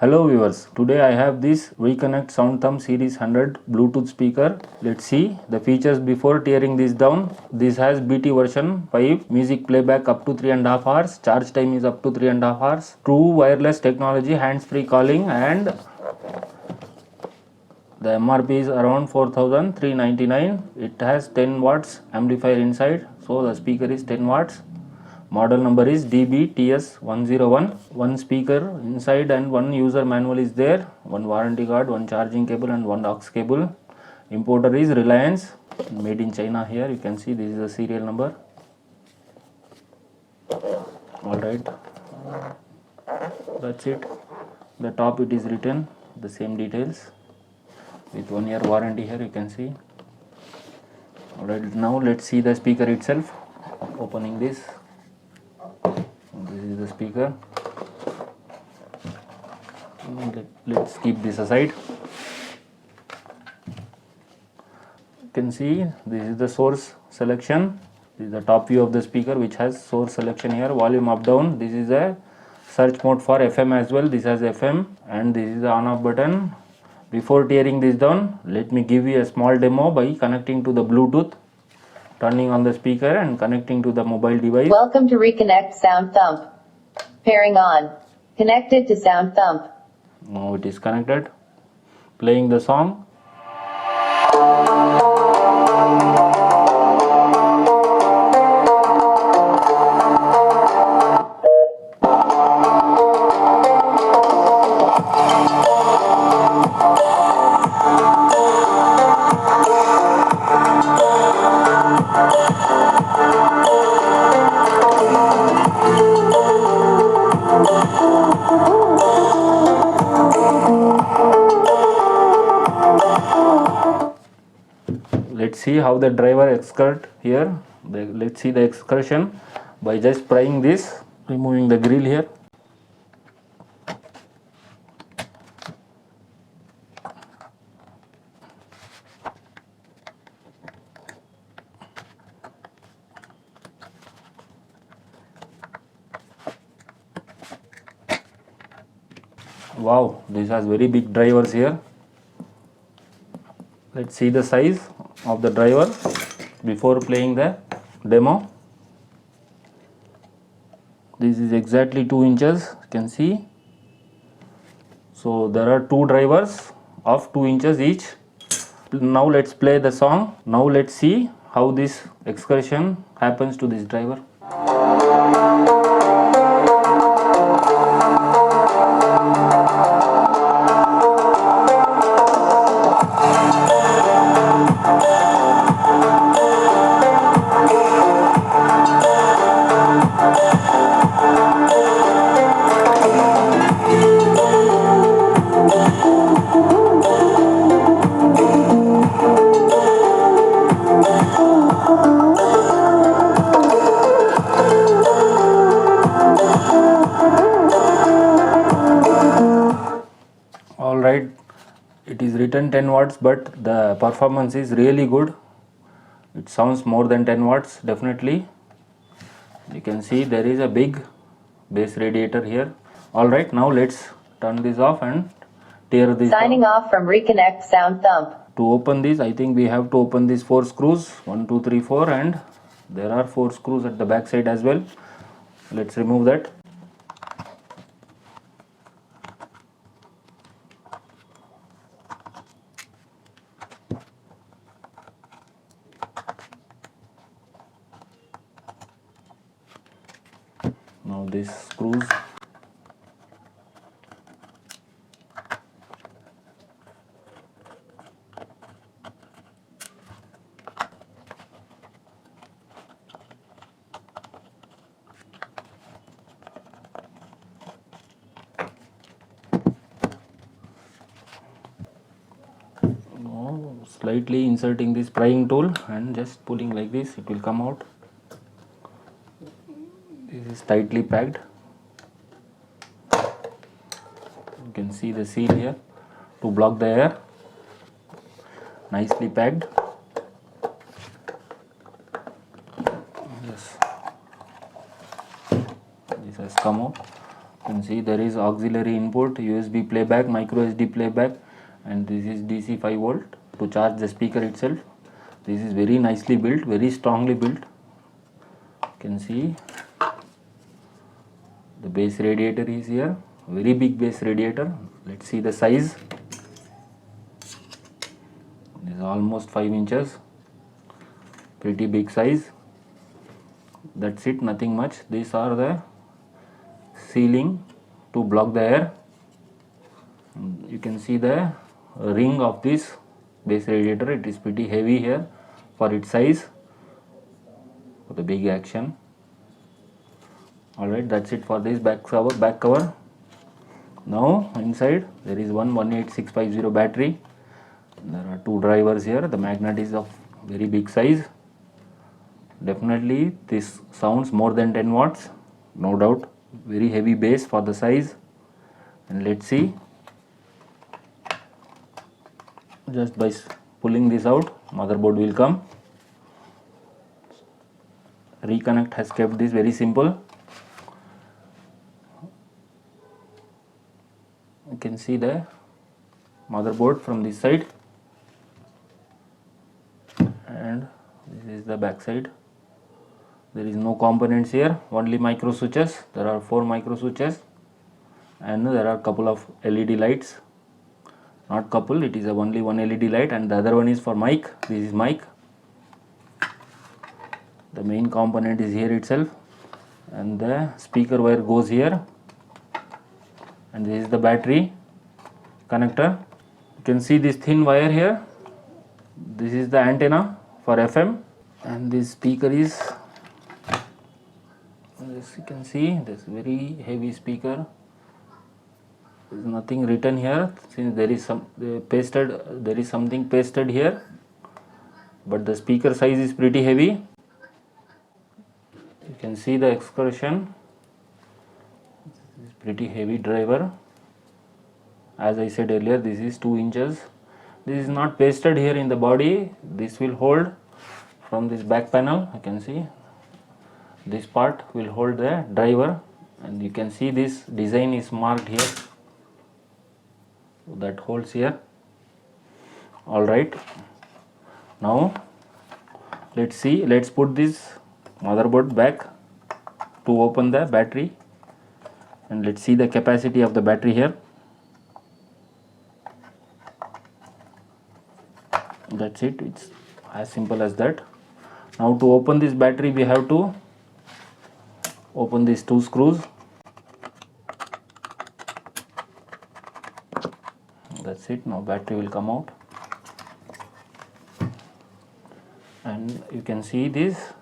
Hello viewers, today I have this Reconnect Thump Series 100 Bluetooth speaker. Let's see the features before tearing this down. This has BT version 5, music playback up to 3.5 hours, charge time is up to 3.5 hours, true wireless technology, hands-free calling, and the MRP is around 4,399. It has 10 watts amplifier inside, so the speaker is 10 watts. Model number is DBTS101. One speaker inside and one user manual is there. One warranty card, one charging cable and one aux cable. Importer is Reliance, made in China. Here you can see this is the serial number. Alright, that's it. The top it is written the same details with 1 year warranty. Here you can see. Alright, now let's see the speaker itself. Opening this. This is the speaker. Let's keep this aside. You can see this is the source selection. This is the top view of the speaker, which has source selection here. Volume up down. This is a search mode for FM as well. This has FM, and this is the on off button. Before tearing this down, let me give you a small demo by connecting to the Bluetooth, turning on the speaker and connecting to the mobile device. Welcome to Reconnect Thump. Pairing on. Connected to Thump. Now it is connected. Playing the song. Let's see how the driver excursion here. Let's see the excursion by just prying this, removing the grill here. Wow, this has very big drivers here. Let's see the size of the driver before playing the demo. This is exactly 2 inches, you can see. So there are 2 drivers of 2 inches each. Now let's play the song. Now let's see how this excursion happens to this driver. Alright, it is written 10 watts, but the performance is really good. It sounds more than 10 watts definitely. You can see there is a big bass radiator here. Alright, now let's turn this off and tear this Signing down. off from Reconnect Thump. To open this, I think we have to open these 4 screws, 1, 2, 3, 4, and there are 4 screws at the back side as well. Let's remove that. Now these screws. Now slightly inserting this prying tool and just pulling like this, it will come out. This is tightly packed. You can see the seal here to block the air. Nicely packed. Yes, this has come out. can see there is auxiliary input, USB playback, micro SD playback, and this is DC 5 volt to charge the speaker itself. This is very nicely built, very strongly built. You can see the base radiator is here, very big base radiator. Let's see the size. This is almost 5 inches, pretty big size. That's it, nothing much. These are the sealing to block the air. You can see the ring of this base radiator. It is pretty heavy here for its size, for the big action. Alright, that's it for this back cover. Now inside there is one 18650 battery. There are two drivers here. The magnet is of very big size. Definitely this sounds more than 10 watts, no doubt. Very heavy bass for the size. And let's see, just by pulling this out, motherboard will come. Reconnect has kept this very simple. You can see the motherboard from this side, and this is the back side. There is no components here, only micro switches. There are 4 micro switches, and there are couple of LED lights. Not couple, it is only one LED light, and the other one is for mic. This is mic. The main component is here itself, and the speaker wire goes here, and this is the battery connector. You can see this thin wire here. This is the antenna for FM, and this speaker is, as you can see, this very heavy speaker. There is nothing written here, since there is something pasted here, but the speaker size is pretty heavy. You can see the excursion. This is pretty heavy driver. As I said earlier, this is 2 inches. This is not pasted here in the body. This will hold from this back panel. You can see this part will hold the driver, and you can see this design is marked here. So that holds here. Alright, now let's put this motherboard back to open the battery, and let's see the capacity of the battery here. That's it, it's as simple as that. Now to open this battery, we have to open these 2 screws. That's it. Now battery will come out, and you can see this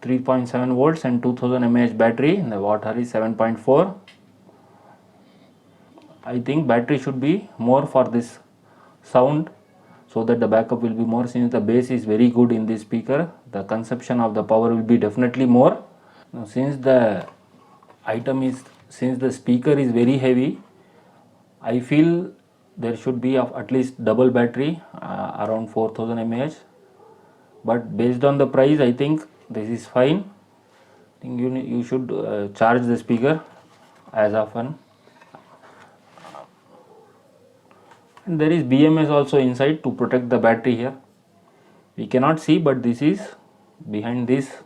3.7 volts and 2000 mAh battery. The watt hour is 7.4. I think battery should be more for this sound, so that the backup will be more. Since the bass is very good in this speaker, the consumption of the power will be definitely more. Now since the speaker is very heavy, I feel there should be of at least double battery, around 4000 mAh. But based on the price, I think this is fine. I think you should charge the speaker as often. And there is BMS also inside to protect the battery here. We cannot see, but this is behind this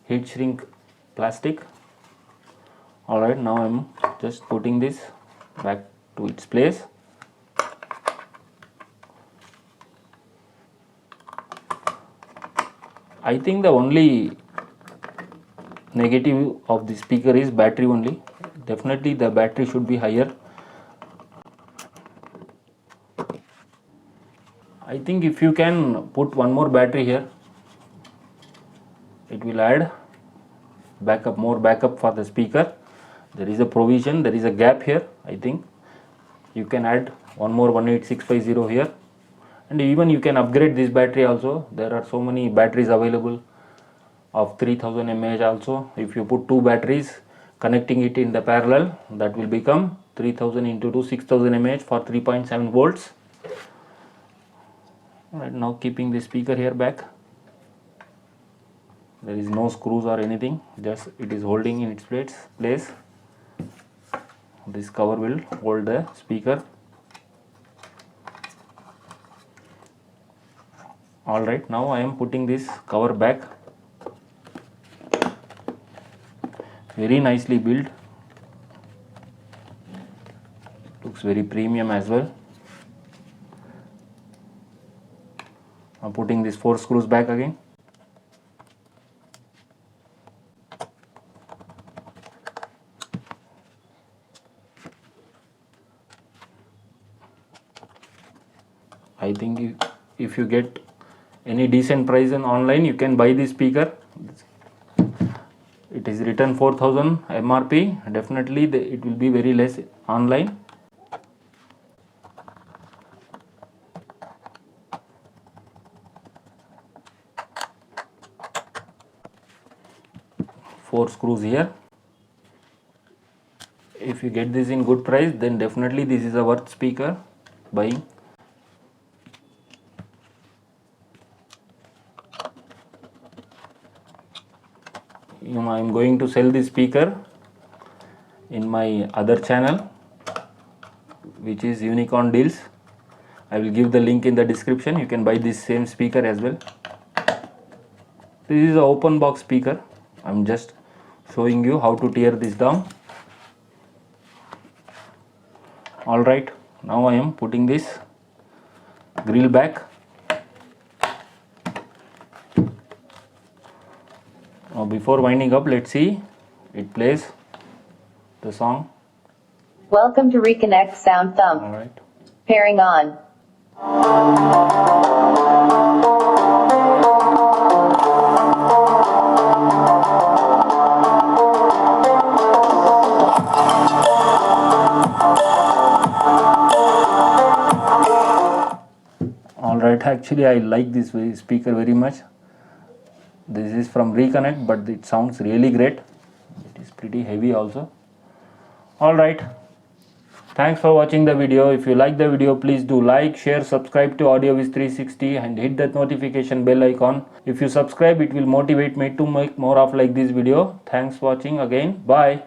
heat shrink plastic. Alright, now I am just putting this back to its place. I think the only negative of the speaker is battery only. Definitely the battery should be higher. I think if you can put one more battery here, it will add more backup for the speaker. There is a provision, there is a gap here. I think you can add one more 18650 here, and even you can upgrade this battery also. There are so many batteries available of 3000 mAh also. If you put 2 batteries connecting it in the parallel, that will become 3000 into 2, 6000 mAh for 3.7 volts. Right, now keeping the speaker here back, There is no screws or anything, just it is holding in its place. This cover will hold the speaker. Alright, now I am putting this cover back. Very nicely built. Looks very premium as well. I'm putting these 4 screws back again. I think if you get any decent price in online, you can buy this speaker. It is written 4000 MRP. Definitely it will be very less online. Four screws here. If you get this in good price, then definitely this is a worth speaker buying. I am going to sell this speaker in my other channel, which is Unicorn Deals. I will give the link in the description. You can buy this same speaker as well. This is an open box speaker. I am just showing you how to tear this down. Alright, now I am putting this grill back. Now before winding up, let's see, it plays the song. Welcome to Reconnect Sound Thump. Alright. Pairing on. Alright, actually I like this speaker very much. This is from Reconnect, but it sounds really great. It is pretty heavy also. Alright, thanks for watching the video. If you like the video, please do like, share, subscribe to AudioViz 360 and hit that notification bell icon. If you subscribe, it will motivate me to make more of like this video. Thanks for watching again. Bye.